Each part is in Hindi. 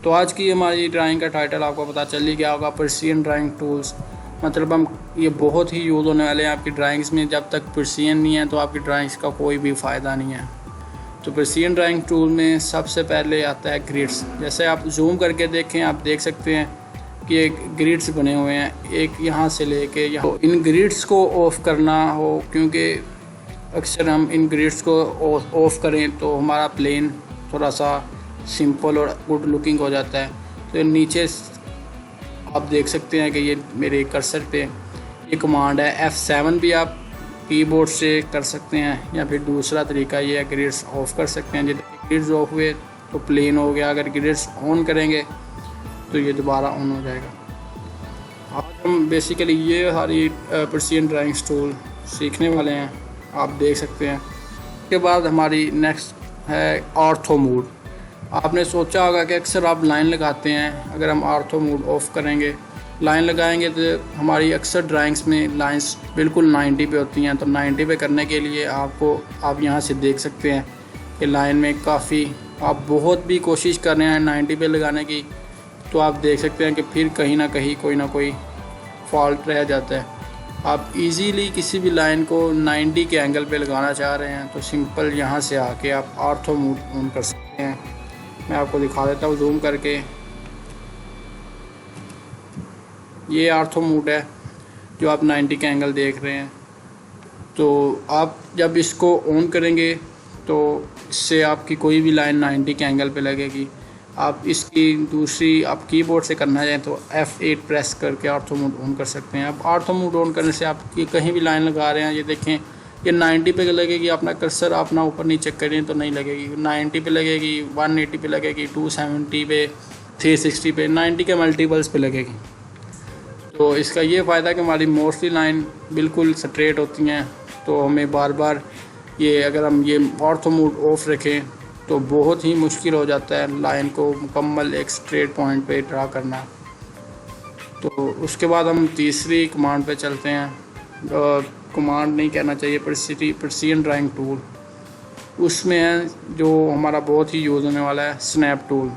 तो आज की हमारी ड्राइंग का टाइटल आपको पता चल ही गया होगा, प्रिसीजन ड्राइंग टूल्स। मतलब हम ये बहुत ही यूज़ होने वाले हैं आपकी ड्राइंग्स में। जब तक प्रिसीजन नहीं है तो आपकी ड्राइंग्स का कोई भी फ़ायदा नहीं है। तो प्रिसीजन ड्राइंग टूल में सबसे पहले आता है ग्रिड्स। जैसे आप जूम करके देखें, आप देख सकते हैं कि एक ग्रिड्स बने हुए हैं, एक यहाँ से लेके यहाँ। तो इन ग्रिड्स को ऑफ़ करना हो, क्योंकि अक्सर हम इन ग्रिड्स को ऑफ़ करें तो हमारा प्लेन थोड़ा सा सिंपल और गुड लुकिंग हो जाता है। तो नीचे आप देख सकते हैं कि ये मेरे कर्सर पे ये कमांड है F7 भी आप कीबोर्ड से कर सकते हैं, या फिर दूसरा तरीका ये है ग्रिड्स ऑफ कर सकते हैं। जब ग्रिड्स ऑफ हुए तो प्लेन हो गया, अगर ग्रिड्स ऑन करेंगे तो ये दोबारा ऑन हो जाएगा। आज हम बेसिकली ये सारी प्रिसीजन ड्राइंग टूल सीखने वाले हैं, आप देख सकते हैं। उसके बाद हमारी नेक्स्ट है ऑर्थो मोड। आपने सोचा होगा कि अक्सर आप लाइन लगाते हैं, अगर हम ऑर्थो मोड ऑफ करेंगे, लाइन लगाएंगे तो हमारी अक्सर ड्राइंग्स में लाइंस बिल्कुल 90 पे होती हैं। तो 90 पे करने के लिए आप यहाँ से देख सकते हैं कि लाइन में काफ़ी आप बहुत भी कोशिश कर रहे हैं 90 पे लगाने की, तो आप देख सकते हैं कि फिर कहीं ना कहीं कोई ना कोई फॉल्ट रह जाता है। आप इजीली किसी भी लाइन को 90 के एंगल पे लगाना चाह रहे हैं तो सिंपल यहाँ से आके आप ऑर्थो मोड ऑन कर सकते हैं। मैं आपको दिखा देता हूँ जूम करके। ये ऑर्थो मोड है जो आप 90 के एंगल देख रहे हैं। तो आप जब इसको ऑन करेंगे तो इससे आपकी कोई भी लाइन 90 के एंगल पे लगेगी। आप इसकी दूसरी आप कीबोर्ड से करना चाहें तो F8 प्रेस करके ऑर्थो मोड ऑन कर सकते हैं। अब ऑर्थो मोड ऑन करने से आप कहीं भी लाइन लगा रहे हैं, ये देखें ये 90 पे लगेगी। अपना कर्सर अपना ऊपर नीचे करें तो नहीं लगेगी, 90 पे लगेगी, 180 पे लगेगी, 270 पे, 360 पे, 90 के मल्टीपल्स पे लगेगी। तो इसका ये फ़ायदा कि हमारी मोस्टली लाइन बिल्कुल स्ट्रेट होती हैं। तो हमें बार बार ये अगर हम ये ऑर्थो मोड ऑफ रखें तो बहुत ही मुश्किल हो जाता है लाइन को मुकम्मल एक स्ट्रेट पॉइंट पे ड्रा करना। तो उसके बाद हम तीसरी कमांड पे चलते हैं। कमांड नहीं कहना चाहिए, प्रिसीजन ड्राइंग टूल। उसमें है जो हमारा बहुत ही यूज़ होने वाला है स्नैप टूल।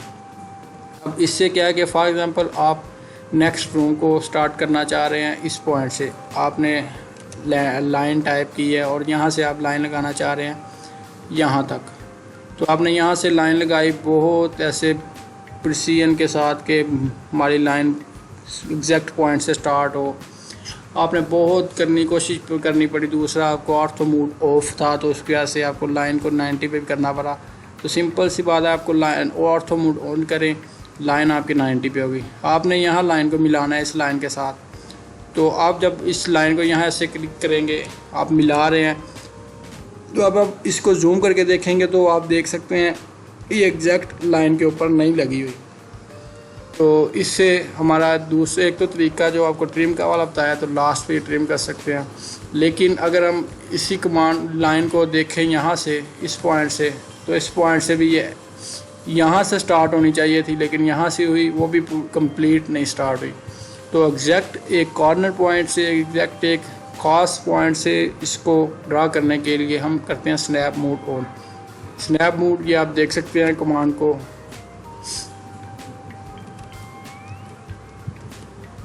अब इससे क्या है कि फॉर एग्ज़ाम्पल आप नेक्स्ट रूम को स्टार्ट करना चाह रहे हैं, इस पॉइंट से आपने लाइन टाइप की है और यहाँ से आप लाइन लगाना चाह रहे हैं यहाँ तक। तो आपने यहाँ से लाइन लगाई बहुत ऐसे प्रिसीजन के साथ कि हमारी लाइन एग्जैक्ट पॉइंट से स्टार्ट हो। आपने बहुत कोशिश करनी पड़ी। दूसरा आपको ऑर्थो मोड ऑफ था तो उसकी वजह से आपको लाइन को 90 पे करना पड़ा। तो सिंपल सी बात है, आपको लाइन ऑर्थो मोड ऑन करें, लाइन आपकी 90 पे होगी। आपने यहाँ लाइन को मिलाना है इस लाइन के साथ। तो आप जब इस लाइन को यहाँ से क्लिक करेंगे, आप मिला रहे हैं, तो अब आप इसको जूम करके देखेंगे तो आप देख सकते हैं ये एग्जैक्ट लाइन के ऊपर नहीं लगी हुई। तो इससे हमारा दूसरे एक तो तरीका जो आपको ट्रिम का वाला बताया, तो लास्ट पे ट्रिम कर सकते हैं। लेकिन अगर हम इसी कमांड लाइन को देखें यहाँ से इस पॉइंट से, तो इस पॉइंट से भी ये यहाँ से स्टार्ट होनी चाहिए थी, लेकिन यहाँ से हुई वो भी कंप्लीट नहीं स्टार्ट हुई। तो एग्जैक्ट एक कॉर्नर पॉइंट से एग्जैक्ट एक ख़ास पॉइंट से इसको ड्रा करने के लिए हम करते हैं snap mode on. Snap mode ये आप देख सकते हैं कमांड को,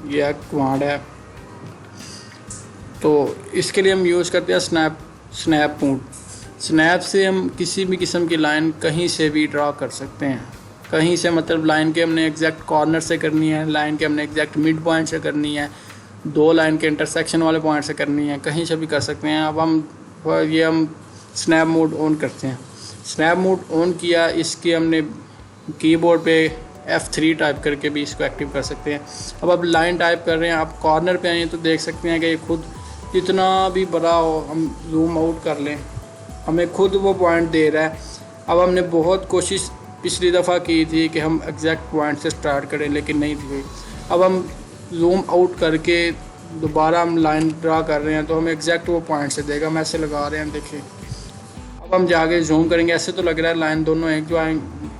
यह कमांड है। तो इसके लिए हम यूज़ करते हैं स्नैप मोड। स्नैप से हम किसी भी किस्म की लाइन कहीं से भी ड्रा कर सकते हैं। कहीं से मतलब लाइन के हमने एग्जैक्ट कॉर्नर से करनी है, लाइन के हमने एग्जैक्ट मिड पॉइंट से करनी है, दो लाइन के इंटरसेक्शन वाले पॉइंट से करनी है, कहीं से भी कर सकते हैं। अब हम स्नैप मोड ऑन करते हैं। स्नैप मोड ऑन किया, इसकी हमने कीबोर्ड पे F3 टाइप करके भी इसको एक्टिव कर सकते हैं। अब आप लाइन टाइप कर रहे हैं, आप कॉर्नर पे आए तो देख सकते हैं कि ये खुद जितना भी बड़ा हो, हम जूम आउट कर लें, हमें खुद वो पॉइंट दे रहा है। अब हमने बहुत कोशिश पिछली दफ़ा की थी कि हम एग्जैक्ट पॉइंट से स्टार्ट करें, लेकिन नहीं थी। अब हम जूम आउट करके दोबारा हम लाइन ड्रा कर रहे हैं तो हमें एग्जैक्ट वो पॉइंट से देगा। हम ऐसे लगा रहे हैं, देखिए। अब हम जाके जूम करेंगे, ऐसे तो लग रहा है लाइन दोनों एक जो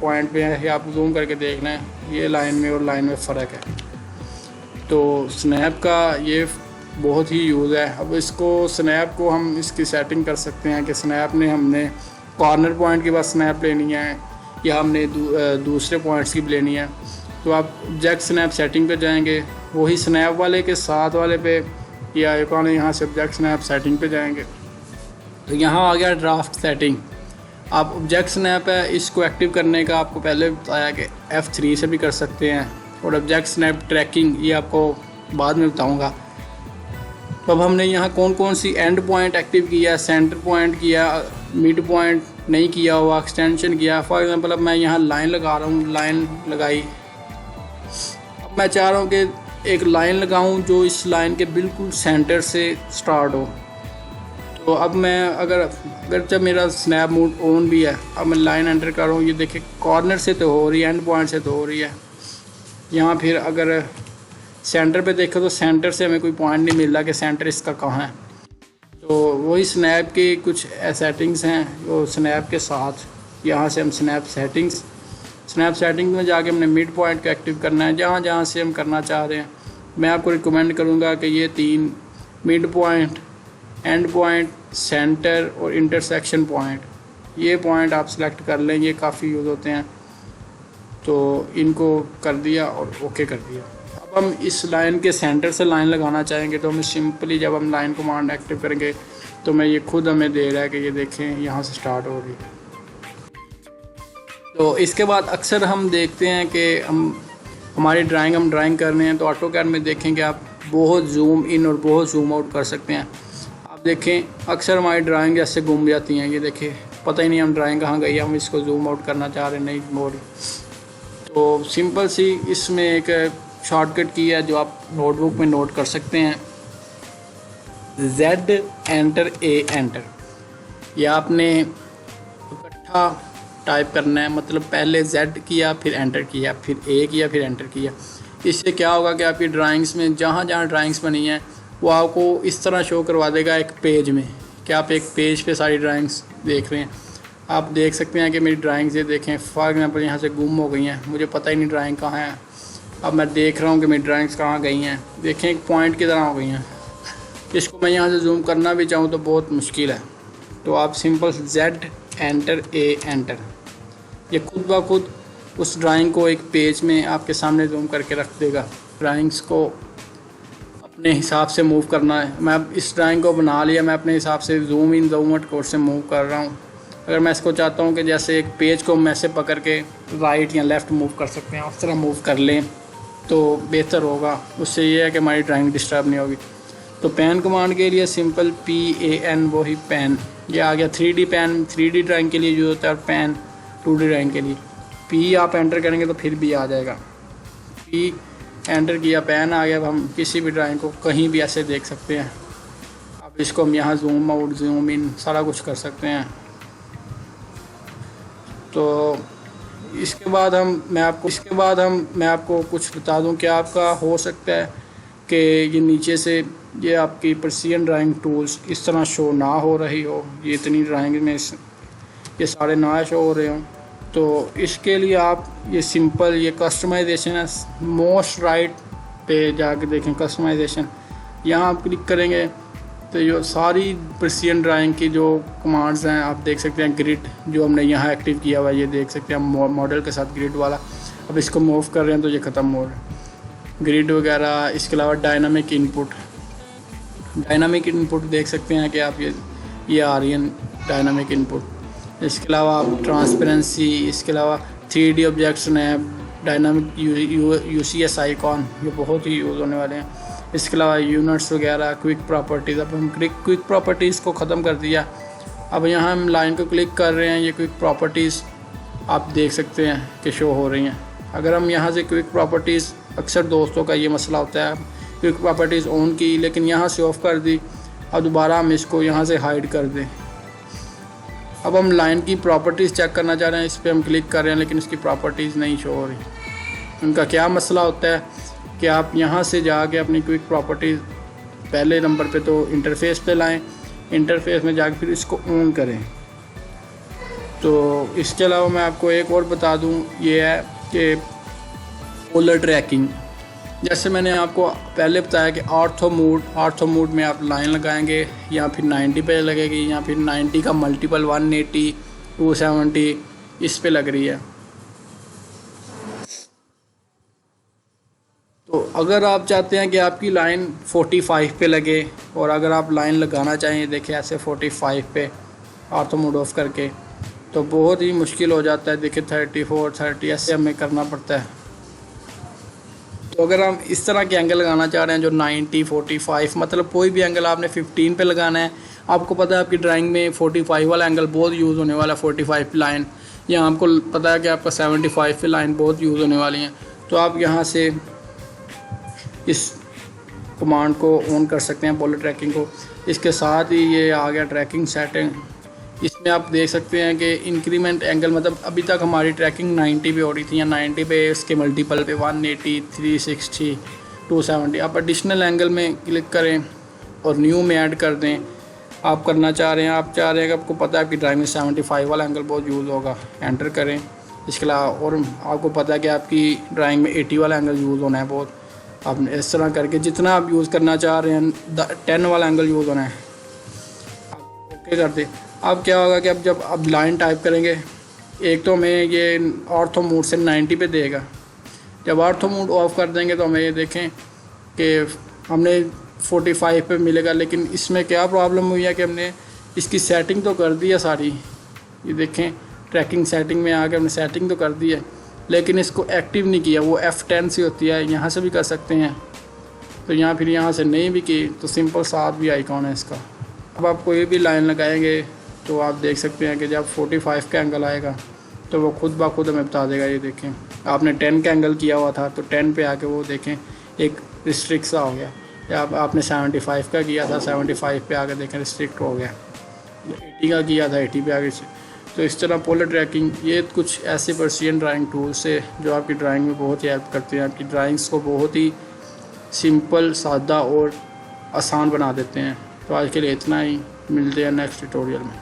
पॉइंट पे है। आप जूम करके देख लें, ये लाइन में और लाइन में फ़र्क है। तो स्नैप का ये बहुत ही यूज़ है। अब इसको स्नैप को हम इसकी सेटिंग कर सकते हैं कि स्नैप ने हमने कॉर्नर पॉइंट के बाद स्नैप लेनी है, या हमने दूसरे पॉइंट्स की भी लेनी है, तो आप ऑब्जेक्ट स्नैप सेटिंग पे जाएंगे, वही स्नैप वाले के साथ वाले पे या आइकॉन है, यहाँ से ऑब्जेक्ट स्नैप सेटिंग पे जाएंगे तो यहाँ आ गया ड्राफ्ट सेटिंग। आप ऑब्जेक्ट स्नैप है, इसको एक्टिव करने का आपको पहले बताया कि F3 से भी कर सकते हैं, और ऑब्जेक्ट स्नैप ट्रैकिंग ये आपको बाद में बताऊंगा। तो अब हमने यहाँ कौन कौन सी एंड पॉइंट एक्टिव किया, सेंटर पॉइंट किया, मिड पॉइंट नहीं किया हुआ, एक्सटेंशन किया। फॉर एग्जांपल अब मैं यहाँ लाइन लगा रहा हूँ, लाइन लगाई, अब मैं चाह रहा हूँ कि एक लाइन लगाऊँ जो इस लाइन के बिल्कुल सेंटर से स्टार्ट हो। तो अब मैं अगर जब मेरा स्नैप मोड ऑन भी है, अब मैं लाइन एंटर कर रहा हूँ, ये देखिए कॉर्नर से तो हो रही है, एंड पॉइंट से तो हो रही है। यहाँ फिर अगर सेंटर पे देखो तो सेंटर से हमें कोई पॉइंट नहीं मिल रहा कि सेंटर इसका कहाँ है। तो वही स्नैप की कुछ सेटिंग्स हैं जो स्नैप के साथ, यहाँ से हम स्नैप सेटिंग में जाके हमने मिड पॉइंट को एक्टिव करना है, जहाँ जहाँ से हम करना चाह रहे हैं। मैं आपको रिकमेंड करूँगा कि ये 3 mid point, and point, centre और इंटरसेक्शन पॉइंट, ये पॉइंट आप सेलेक्ट कर लें, ये काफ़ी यूज़ होते हैं। तो इनको कर दिया और ओके कर दिया। अब हम इस लाइन के सेंटर से लाइन लगाना चाहेंगे तो हमें सिंपली जब हम लाइन कमांड एक्टिव करेंगे तो मैं ये खुद हमें दे रहा है कि ये देखें यहाँ से स्टार्ट हो रही है। तो इसके बाद अक्सर हम देखते हैं कि हमारी हम ड्राइंग कर रहे हैं तो ऑटोकैड में देखेंगे आप बहुत जूम इन और बहुत जूम आउट कर सकते हैं। आप देखें अक्सर हमारी ड्राइंग ऐसे घूम जाती हैं, ये देखिए पता ही नहीं हम ड्राइंग कहाँ गई, हम इसको जूम आउट करना चाह रहे हैं, नहीं मोड। तो सिंपल सी इसमें एक शॉर्टकट की है जो आप नोटबुक में नोट कर सकते हैं, Z एंटर A एंटर। या आपने इकट्ठा टाइप करना है, मतलब पहले Z किया फिर एंटर किया फिर A किया फिर एंटर किया। इससे क्या होगा कि आपकी ड्राइंग्स में जहाँ जहाँ ड्राइंग्स बनी हैं वो आपको इस तरह शो करवा देगा एक पेज में, कि आप एक पेज पे सारी ड्राइंग्स देख रहे हैं। आप देख सकते हैं कि मेरी ड्राइंग्स ये देखें, फॉर एग्जांपल यहाँ से गुम हो गई हैं, मुझे पता ही नहीं ड्राइंग कहाँ है। अब मैं देख रहा हूँ कि मेरी ड्राइंग्स कहाँ गई हैं, देखें एक पॉइंट की तरह हो गई हैं। इसको मैं यहाँ से जूम करना भी चाहूँ तो बहुत मुश्किल है। तो आप simple Z enter A enter, ये खुद ब खुद उस ड्राइंग को एक पेज में आपके सामने जूम करके रख देगा। ड्राइंग्स को अपने हिसाब से मूव करना है। मैं अब इस ड्राइंग को बना लिया, मैं अपने हिसाब से zoom in zoom out code से मूव कर रहा हूँ। अगर मैं इसको चाहता हूँ कि जैसे एक पेज को मैं से पकड़ के राइट या लेफ़्ट मूव कर सकते हैं, उस तरह मूव कर लें तो बेहतर होगा। उससे ये है कि हमारी ड्राइंग डिस्टर्ब नहीं होगी। तो पैन कमांड के लिए सिंपल PAN, वही पैन, ये आ गया। 3D पैन 3D ड्राइंग के लिए यूज़ होता है, और पैन 2D ड्राइंग के लिए। P आप एंटर करेंगे तो फिर भी आ जाएगा। P एंटर किया, पैन आ गया। अब हम किसी भी ड्राइंग को कहीं भी ऐसे देख सकते हैं। अब इसको हम यहाँ जूम आउट जूम इन सारा कुछ कर सकते हैं। तो इसके बाद मैं आपको कुछ बता दूं कि आपका हो सकता है कि ये नीचे से ये आपकी प्रिसीजन ड्राइंग टूल्स इस तरह शो ना हो रही हो, ये इतनी ड्राइंग में ये सारे ना शो हो रहे हों। तो इसके लिए आप ये सिंपल ये कस्टमाइजेशन है, मोस्ट राइट पे जाके देखें कस्टमाइजेशन, यहाँ आप क्लिक करेंगे तो ये सारी प्रिसीजन ड्राइंग की जो कमांड्स हैं आप देख सकते हैं। ग्रिड जो हमने यहाँ एक्टिव किया हुआ है, ये देख सकते हैं मॉडल के साथ ग्रिड वाला। अब इसको मूव कर रहे हैं तो ये ख़त्म हो रहा है, ग्रिड वगैरह। इसके अलावा डायनामिक इनपुट देख सकते हैं कि आप ये आ रही है डायनामिक इनपुट। इसके अलावा आप ट्रांसपेरेंसी, इसके अलावा 3D object snap, dynamic UCS icon, ये बहुत ही यूज़ होने वाले हैं। इसके अलावा यूनिट्स वगैरह, क्विक प्रॉपर्टीज़। अब हम क्विक प्रॉपर्टीज़ को ख़त्म कर दिया। अब यहाँ हम लाइन को क्लिक कर रहे हैं, ये क्विक प्रॉपर्टीज़ आप देख सकते हैं कि शो हो रही हैं। अगर हम यहाँ से क्विक प्रॉपर्टीज़, अक्सर दोस्तों का ये मसला होता है, क्विक प्रॉपर्टीज़ ऑन की लेकिन यहाँ से ऑफ़ कर दी, अब दोबारा हम इसको यहाँ से हाइड कर दें। अब हम लाइन की प्रॉपर्टीज़ चेक करना चाह रहे हैं, इस पर हम क्लिक कर रहे हैं लेकिन इसकी प्रॉपर्टीज़ नहीं शो हो रही। उनका क्या मसला होता है कि आप यहाँ से जाके अपनी क्विक प्रॉपर्टीज़ पहले नंबर पे तो इंटरफेस पे लाएं, इंटरफेस में जाके फिर इसको ऑन करें। तो इसके अलावा मैं आपको एक और बता दूं, ये है कि पोलर ट्रैकिंग। जैसे मैंने आपको पहले बताया कि ऑर्थो मोड में आप लाइन लगाएंगे या फिर 90 पे लगेगी, या फिर 90 का मल्टीपल 180 270 इस पे लग रही है। अगर आप चाहते हैं कि आपकी लाइन 45 पे लगे और अगर आप लाइन लगाना चाहें, देखिए ऐसे 45 पे ऑर्थो मोड ऑफ करके, तो बहुत ही मुश्किल हो जाता है। देखिए 34 30 ऐसे हमें करना पड़ता है। तो अगर हम इस तरह के एंगल लगाना चाह रहे हैं जो 90 45, मतलब कोई भी एंगल आपने 15 पे लगाना है। आपको पता है आपकी ड्राइंग में 45 वाला एंगल बहुत यूज़ होने वाला है, 45 पे लाइन, या आपको पता है कि आपका 75 पे लाइन बहुत यूज़ होने वाली है। तो आप यहाँ से इस कमांड को ऑन कर सकते हैं, पॉली ट्रैकिंग को। इसके साथ ही ये आ गया ट्रैकिंग सेटिंग। इसमें आप देख सकते हैं कि इंक्रीमेंट एंगल, मतलब अभी तक हमारी ट्रैकिंग 90 पे हो रही थी या 90 पे, इसके मल्टीपल पे 180 360 270। आप एडिशनल एंगल में क्लिक करें और न्यू में ऐड कर दें। आप करना चाह रहे हैं, आप चाह रहे हैं कि आपको पता है आपकी ड्राइंग में 75 वाला एंगल बहुत यूज़ होगा, एंटर करें। इसके अलावा और आपको पता है कि आपकी ड्राइंग में 80 वाला एंगल यूज़ होना है बहुत। आप इस तरह करके जितना आप यूज़ करना चाह रहे हैं, 10 वाला एंगल यूज़ होना है, आप ओके कर दें। अब क्या होगा कि अब जब आप लाइन टाइप करेंगे, एक तो हमें ये ऑर्थो मोड से 90 पे देगा। जब ऑर्थो मोड ऑफ कर देंगे तो हमें ये देखें कि हमने 45 पे मिलेगा। लेकिन इसमें क्या प्रॉब्लम हुई है कि हमने इसकी सेटिंग तो कर दी है सारी, ये देखें ट्रैकिंग सेटिंग में आके हमने सेटिंग तो कर दी है, लेकिन इसको एक्टिव नहीं किया। वो F10 से होती है, यहाँ से भी कर सकते हैं, तो यहाँ फिर यहाँ से नहीं भी की तो सिंपल साथ भी आइकॉन है इसका। अब आप कोई भी लाइन लगाएंगे तो आप देख सकते हैं कि जब 45 का एंगल आएगा तो वो खुद ब खुद हमें बता देगा। ये देखें आपने 10 का एंगल किया हुआ था तो 10 पे आके वो देखें एक रिस्ट्रिक्ट सा हो गया, या आपने 75 का किया था 75 पे आके देखें रिस्ट्रिक्ट हो गया, 80 का किया था 80 पे आगे से। तो इस तरह पॉली ट्रैकिंग, ये कुछ ऐसे पर्सियन ड्राइंग टूल्स है जो आपकी ड्राइंग में बहुत ही हेल्प करते हैं, आपकी ड्राइंग्स को बहुत ही सिंपल, सादा और आसान बना देते हैं। तो आज के लिए इतना ही, मिलते हैं नेक्स्ट ट्यूटोरियल में।